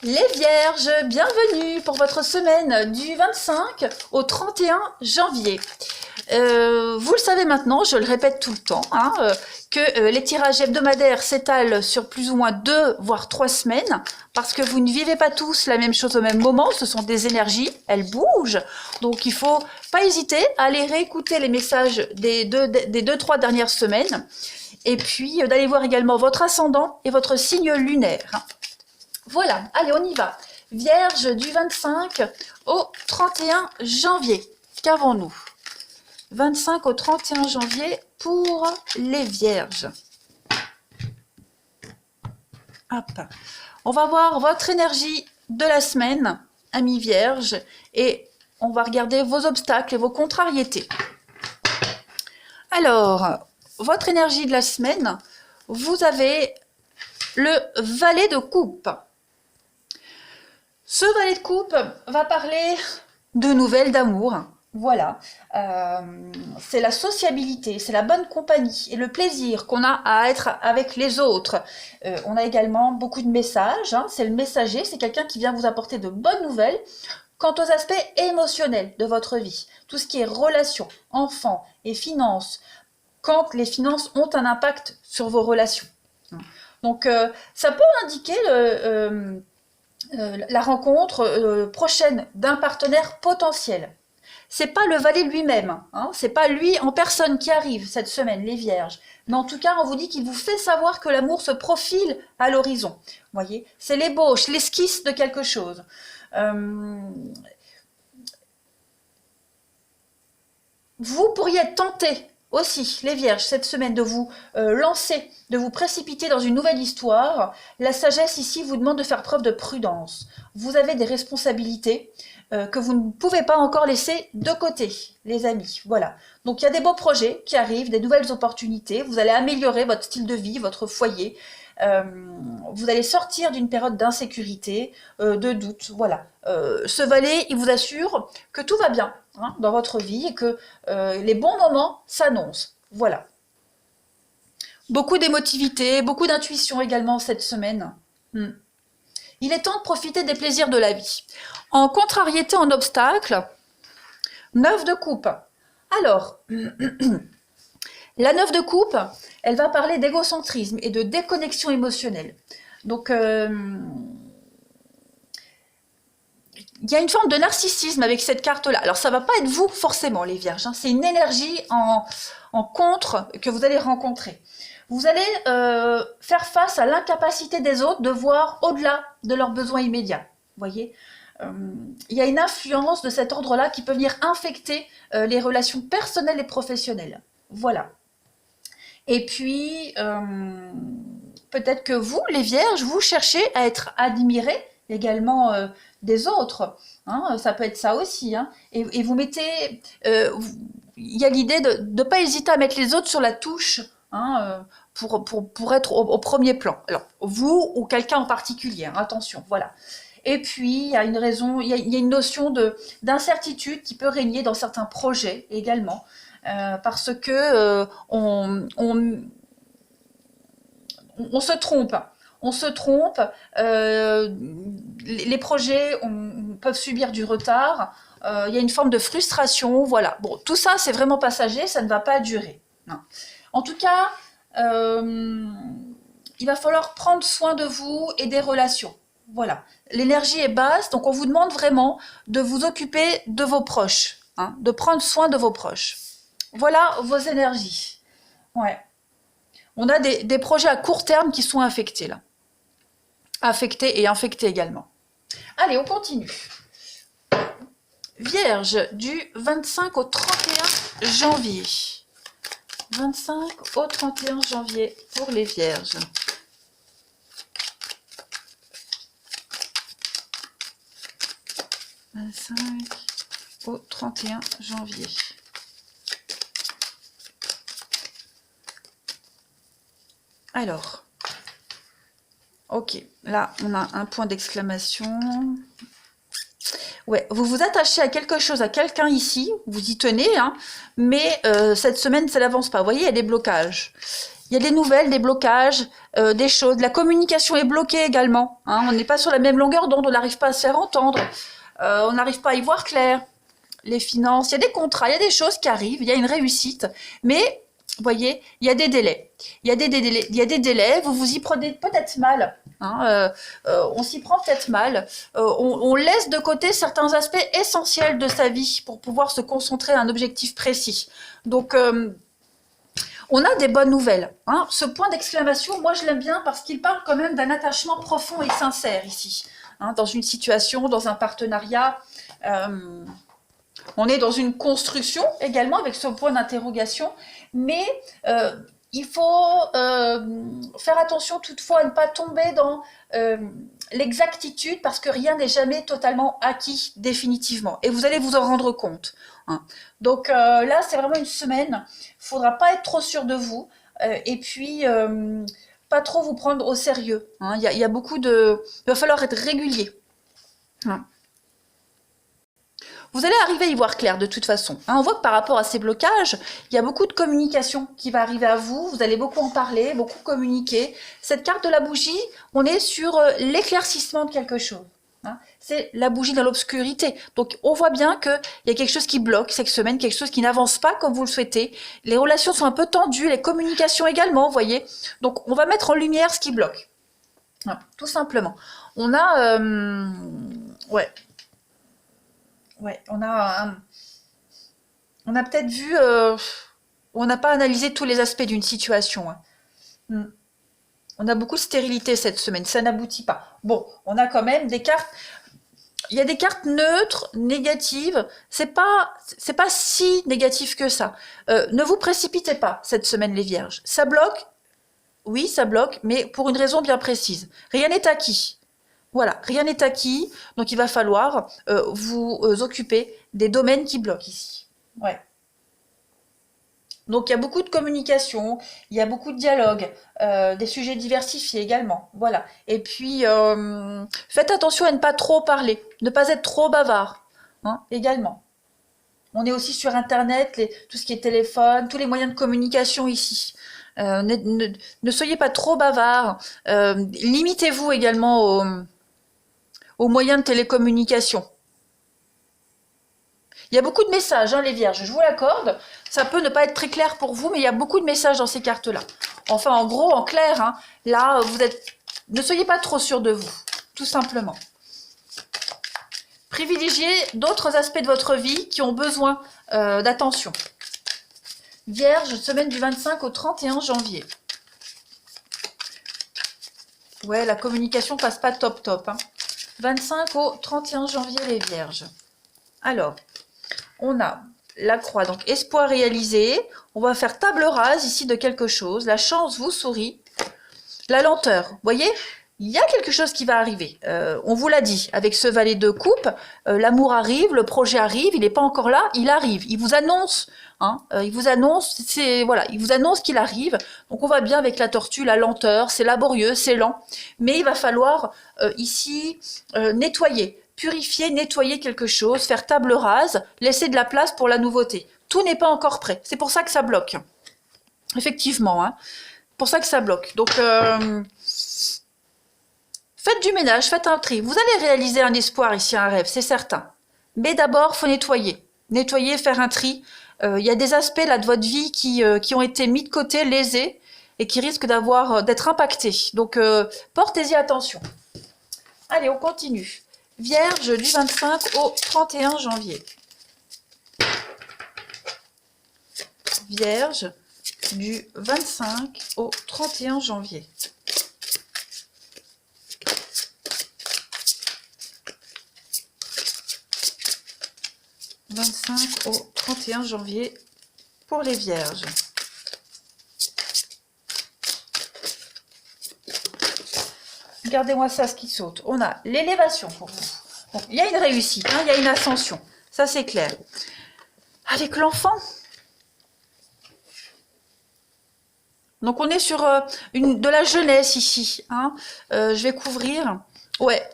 Les Vierges, bienvenue pour votre semaine du 25 au 31 janvier. Vous le savez maintenant, je le répète tout le temps, que les tirages hebdomadaires s'étalent sur plus ou moins 2 voire 3 semaines, parce que vous ne vivez pas tous la même chose au même moment, ce sont des énergies, elles bougent, donc il faut pas hésiter à aller réécouter les messages des 2-3 dernières semaines, et puis d'aller voir également votre ascendant et votre signe lunaire. Voilà, allez, on y va. Vierge du 25 au 31 janvier. Qu'avons-nous? 25 au 31 janvier pour les Vierges. Hop. On va voir votre énergie de la semaine, amis Vierges, et on va regarder vos obstacles et vos contrariétés. Alors, votre énergie de la semaine, vous avez le valet de coupe. Ce valet de coupe va parler de nouvelles d'amour. Voilà, c'est la sociabilité, c'est la bonne compagnie et le plaisir qu'on a à être avec les autres. On a également beaucoup de messages, c'est le messager, c'est quelqu'un qui vient vous apporter de bonnes nouvelles quant aux aspects émotionnels de votre vie. Tout ce qui est relations, enfants et finances, quand les finances ont un impact sur vos relations. Donc ça peut indiquer la rencontre prochaine d'un partenaire potentiel. C'est pas le valet lui-même, c'est pas lui en personne qui arrive cette semaine, les Vierges. Mais en tout cas, on vous dit qu'il vous fait savoir que l'amour se profile à l'horizon. Voyez, c'est l'ébauche, l'esquisse de quelque chose. Vous pourriez être tenté aussi, les Vierges, cette semaine, de vous lancer, de vous précipiter dans une nouvelle histoire. La sagesse ici vous demande de faire preuve de prudence. Vous avez des responsabilités que vous ne pouvez pas encore laisser de côté, les amis. Voilà. Donc il y a des beaux projets qui arrivent, des nouvelles opportunités. Vous allez améliorer votre style de vie, votre foyer. Vous allez sortir d'une période d'insécurité, de doute. Voilà. Ce valet, il vous assure que tout va bien dans votre vie et que les bons moments s'annoncent. Voilà. Beaucoup d'émotivité, beaucoup d'intuition également cette semaine. Il est temps de profiter des plaisirs de la vie. En contrariété, en obstacle, 9 de coupe. Alors, la 9 de coupe, elle va parler d'égocentrisme et de déconnexion émotionnelle. Donc, il y a une forme de narcissisme avec cette carte-là. Alors, ça ne va pas être vous forcément, les Vierges. C'est une énergie en contre que vous allez rencontrer. Vous allez faire face à l'incapacité des autres de voir au-delà de leurs besoins immédiats. Vous voyez, il y a une influence de cet ordre-là qui peut venir infecter les relations personnelles et professionnelles. Voilà. Et puis, peut-être que vous, les Vierges, vous cherchez à être admirés également des autres. Ça peut être ça aussi. Et vous mettez... il y a l'idée de ne pas hésiter à mettre les autres sur la touche pour être au premier plan. Alors, vous ou quelqu'un en particulier, attention, voilà. Et puis, il y a une raison, il y a une notion d'incertitude qui peut régner dans certains projets également, parce que on se trompe. On se trompe, les projets peuvent subir du retard, il y a une forme de frustration, voilà. Bon, tout ça, c'est vraiment passager, ça ne va pas durer. Non. En tout cas, il va falloir prendre soin de vous et des relations. Voilà. L'énergie est basse, donc on vous demande vraiment de vous occuper de vos proches, de prendre soin de vos proches. Voilà vos énergies. Ouais. On a des projets à court terme qui sont affectés là. Affectés et infectés également. Allez, on continue. Vierge du 25 au 31 janvier. 25 au 31 janvier pour les Vierges. « 25 au 31 janvier. » Alors, ok, là on a un point d'exclamation. Ouais, vous vous attachez à quelque chose, à quelqu'un ici, vous y tenez, mais cette semaine ça n'avance pas. Vous voyez, il y a des blocages. il y a des nouvelles, des blocages, des choses. La communication est bloquée également. Hein, on n'est pas sur la même longueur d'onde, on n'arrive pas à se faire entendre. On n'arrive pas à y voir clair. Les finances, il y a des contrats, il y a des choses qui arrivent, il y a une réussite. Mais, vous voyez, il y a des délais. Il y a des délais, vous vous y prenez peut-être mal. Hein, on s'y prend peut-être mal. On laisse de côté certains aspects essentiels de sa vie pour pouvoir se concentrer à un objectif précis. Donc, on a des bonnes nouvelles. Hein. Ce point d'exclamation, moi je l'aime bien parce qu'il parle quand même d'un attachement profond et sincère ici. Hein, dans une situation, dans un partenariat. On est dans une construction également avec ce point d'interrogation, mais il faut faire attention toutefois à ne pas tomber dans l'exactitude parce que rien n'est jamais totalement acquis définitivement et vous allez vous en rendre compte. Hein. Donc là, c'est vraiment une semaine, il ne faudra pas être trop sûr de vous et puis pas trop vous prendre au sérieux. Hein. Il y a beaucoup de... Il va falloir être régulier. Hein. Vous allez arriver à y voir clair de toute façon. Hein, on voit que par rapport à ces blocages, il y a beaucoup de communication qui va arriver à vous. Vous allez beaucoup en parler, beaucoup communiquer. Cette carte de la bougie, on est sur l'éclaircissement de quelque chose. Hein, c'est la bougie dans l'obscurité. Donc on voit bien qu'il y a quelque chose qui bloque cette semaine, quelque chose qui n'avance pas comme vous le souhaitez. Les relations sont un peu tendues, les communications également, vous voyez. Donc on va mettre en lumière ce qui bloque. Hein, tout simplement. On a... ouais. Ouais, on a peut-être vu, on n'a pas analysé tous les aspects d'une situation. Hein. On a beaucoup de stérilité cette semaine, ça n'aboutit pas. Bon, on a quand même des cartes, il y a des cartes neutres, négatives, c'est pas si négatif que ça. Ne vous précipitez pas cette semaine les vierges. Ça bloque, oui ça bloque, mais pour une raison bien précise. Rien n'est acquis. Voilà, rien n'est acquis, donc il va falloir vous occuper des domaines qui bloquent ici. Ouais. Donc il y a beaucoup de communication, il y a beaucoup de dialogue, des sujets diversifiés également. Voilà. Et puis faites attention à ne pas trop parler, ne pas être trop bavard, hein, également. On est aussi sur Internet, tout ce qui est téléphone, tous les moyens de communication ici. Ne soyez pas trop bavard. Limitez-vous également aux moyens de télécommunication. Il y a beaucoup de messages, hein, les vierges, je vous l'accorde. Ça peut ne pas être très clair pour vous, mais il y a beaucoup de messages dans ces cartes-là. Enfin, en gros, en clair, hein, là, ne soyez pas trop sûr de vous, tout simplement. Privilégiez d'autres aspects de votre vie qui ont besoin d'attention. Vierge, semaine du 25 au 31 janvier. Ouais, la communication passe pas top. Hein. 25 au 31 janvier, les vierges. Alors, on a la croix, donc espoir réalisé. On va faire table rase ici de quelque chose. La chance vous sourit. La lenteur, vous voyez, il y a quelque chose qui va arriver. On vous l'a dit, avec ce valet de coupe, l'amour arrive, le projet arrive, il n'est pas encore là, il arrive. Il vous annonce, hein, il vous annonce qu'il arrive. Donc on va bien avec la tortue, la lenteur, c'est laborieux, c'est lent. Mais il va falloir ici nettoyer. Purifier, nettoyer quelque chose, faire table rase, laisser de la place pour la nouveauté. Tout n'est pas encore prêt. C'est pour ça que ça bloque. Effectivement, hein. Pour ça que ça bloque. Donc, faites du ménage, faites un tri. Vous allez réaliser un espoir ici, un rêve, c'est certain. Mais d'abord, il faut nettoyer. Nettoyer, faire un tri. Il y a des aspects là de votre vie qui ont été mis de côté, lésés, et qui risquent d'être impactés. Donc, portez-y attention. Allez, on continue. Vierge du 25 au 31 janvier. Vierge du 25 au 31 janvier. « 25 au 31 janvier pour les vierges. » Regardez-moi ça, ce qui saute. On a l'élévation pour vous. Bon, il y a une réussite, hein, il y a une ascension. Ça, c'est clair. Avec l'enfant. Donc, on est sur de la jeunesse ici. Hein. Je vais couvrir. Ouais.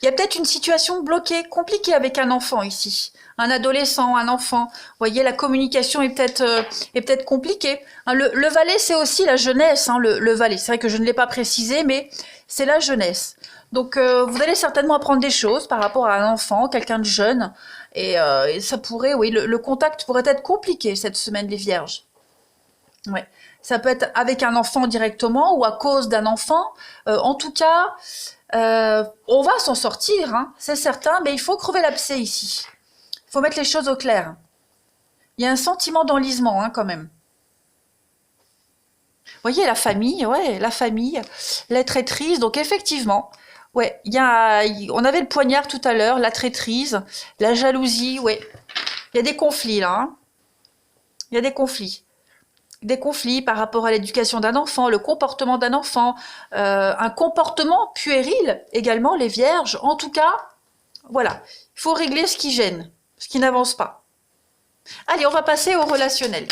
Il y a peut-être une situation bloquée, compliquée avec un enfant ici. Un adolescent, un enfant. Vous voyez, la communication est peut-être compliquée. Hein, le valet, c'est aussi la jeunesse, hein, le valet. C'est vrai que je ne l'ai pas précisé, mais c'est la jeunesse. Donc, vous allez certainement apprendre des choses par rapport à un enfant, quelqu'un de jeune. Et ça pourrait, oui, le contact pourrait être compliqué cette semaine, les vierges. Ouais. Ça peut être avec un enfant directement ou à cause d'un enfant. En tout cas, on va s'en sortir, hein, c'est certain, mais il faut crever l'abcès ici. Il faut mettre les choses au clair. Il y a un sentiment d'enlisement, hein, quand même. Vous voyez, la famille, ouais, la famille, la traîtrise. Donc effectivement, ouais, on avait le poignard tout à l'heure, la traîtrise, la jalousie, ouais. Il y a des conflits là, hein. Il y a des conflits. Des conflits par rapport à l'éducation d'un enfant, le comportement d'un enfant, un comportement puéril également, les vierges. En tout cas, voilà, il faut régler ce qui gêne, ce qui n'avance pas. Allez, on va passer au relationnel.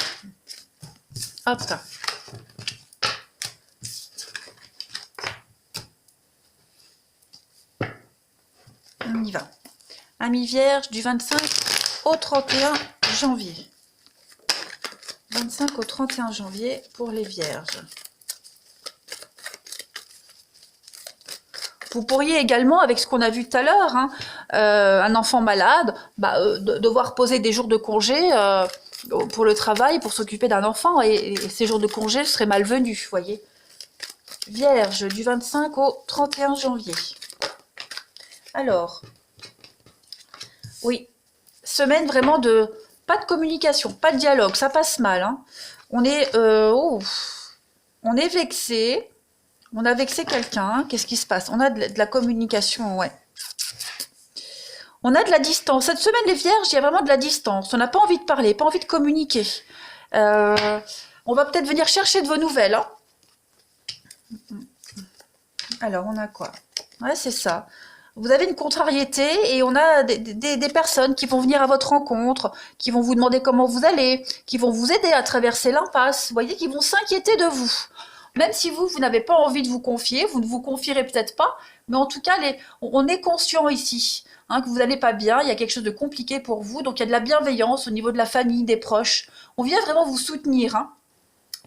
Hop. On y va. Amis vierges du 25 au 31 janvier. 25 au 31 janvier pour les vierges. Vous pourriez également, avec ce qu'on a vu tout à l'heure, hein, un enfant malade, devoir poser des jours de congé pour le travail, pour s'occuper d'un enfant, et ces jours de congé seraient malvenus, vous voyez. Vierge, du 25 au 31 janvier. Alors, oui, semaine vraiment de... Pas de communication, pas de dialogue, ça passe mal. Hein. On est vexé. On a vexé quelqu'un. Qu'est-ce qui se passe? On a de la communication, ouais. On a de la distance. Cette semaine, les vierges, il y a vraiment de la distance. On n'a pas envie de parler, pas envie de communiquer. On va peut-être venir chercher de vos nouvelles. Hein. Alors, on a quoi? Ouais, c'est ça. Vous avez une contrariété et on a des personnes qui vont venir à votre rencontre, qui vont vous demander comment vous allez, qui vont vous aider à traverser l'impasse, vous voyez, qui vont s'inquiéter de vous. Même si vous n'avez pas envie de vous confier, vous ne vous confierez peut-être pas, mais en tout cas, on est conscient ici hein, que vous n'allez pas bien, il y a quelque chose de compliqué pour vous, donc il y a de la bienveillance au niveau de la famille, des proches. On vient vraiment vous soutenir hein,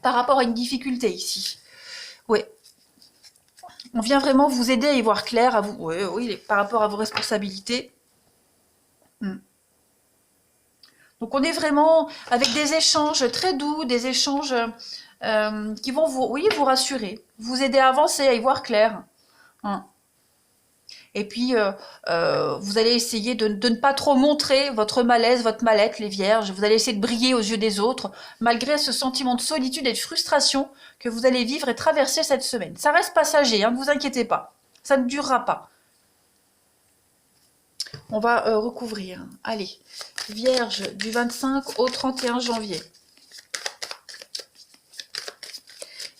par rapport à une difficulté ici. Oui. On vient vraiment vous aider à y voir clair, à vous, oui, par rapport à vos responsabilités. Donc on est vraiment avec des échanges très doux, des échanges qui vont vous rassurer, vous aider à avancer, à y voir clair. Hein. Et puis, vous allez essayer de ne pas trop montrer votre malaise, votre mal-être, les vierges. Vous allez essayer de briller aux yeux des autres, malgré ce sentiment de solitude et de frustration que vous allez vivre et traverser cette semaine. Ça reste passager, hein, ne vous inquiétez pas. Ça ne durera pas. On va recouvrir. Allez, vierge du 25 au 31 janvier.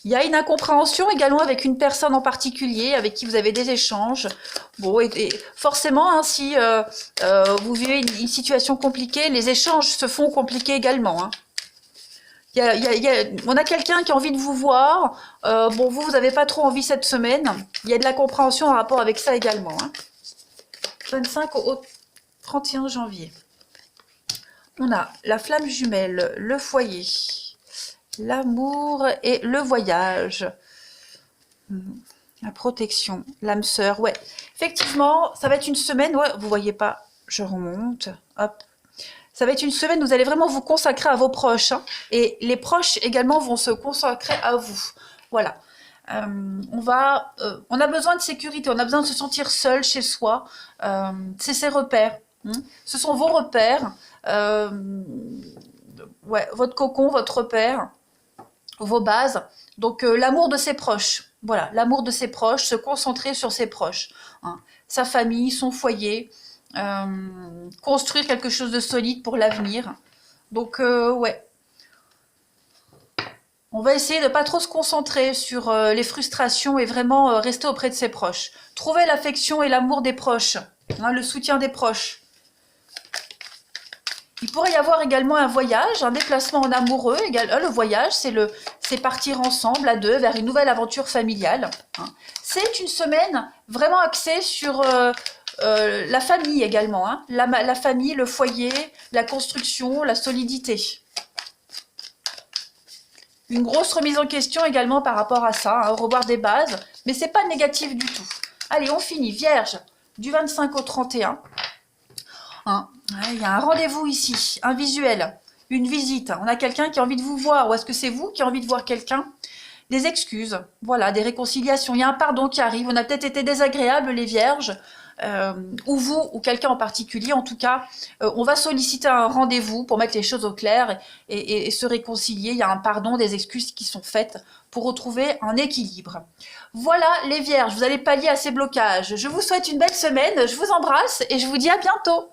Il y a une incompréhension également avec une personne en particulier avec qui vous avez des échanges. Bon, et forcément, hein, si vous vivez une situation compliquée, les échanges se font compliqués également. Hein. On a quelqu'un qui a envie de vous voir. Bon, vous n'avez pas trop envie cette semaine. Il y a de la compréhension en rapport avec ça également. Hein. 25 au 31 janvier. On a la flamme jumelle, le foyer. L'amour et le voyage. La protection, l'âme sœur, ouais. Effectivement, ça va être une semaine, ouais, vous voyez pas, je remonte, hop. Ça va être une semaine où vous allez vraiment vous consacrer à vos proches. Hein, et les proches également vont se consacrer à vous. Voilà. On a besoin de sécurité, on a besoin de se sentir seul chez soi. C'est ses repères. Hein. Ce sont vos repères. Ouais, votre cocon, votre repère. Vos bases, donc l'amour de ses proches, voilà, l'amour de ses proches, se concentrer sur ses proches, hein. Sa famille, son foyer, construire quelque chose de solide pour l'avenir, donc ouais, on va essayer de pas trop se concentrer sur les frustrations et vraiment rester auprès de ses proches, trouver l'affection et l'amour des proches, hein, le soutien des proches. Il pourrait y avoir également un voyage, un déplacement en amoureux. Le voyage, c'est partir ensemble à deux vers une nouvelle aventure familiale. Hein. C'est une semaine vraiment axée sur la famille également, hein. La famille, le foyer, la construction, la solidité. Une grosse remise en question également par rapport à ça, hein, revoir des bases, mais c'est pas négatif du tout. Allez, on finit. Vierge, du 25 au 31. Hein, il y a un rendez-vous ici, un visuel, une visite. On a quelqu'un qui a envie de vous voir, ou est-ce que c'est vous qui avez envie de voir quelqu'un? Des excuses, voilà, des réconciliations. Il y a un pardon qui arrive. On a peut-être été désagréable, les vierges, ou vous, ou quelqu'un en particulier. En tout cas, on va solliciter un rendez-vous pour mettre les choses au clair et se réconcilier. Il y a un pardon, des excuses qui sont faites pour retrouver un équilibre. Voilà, les vierges, vous allez pallier à ces blocages. Je vous souhaite une belle semaine, je vous embrasse et je vous dis à bientôt.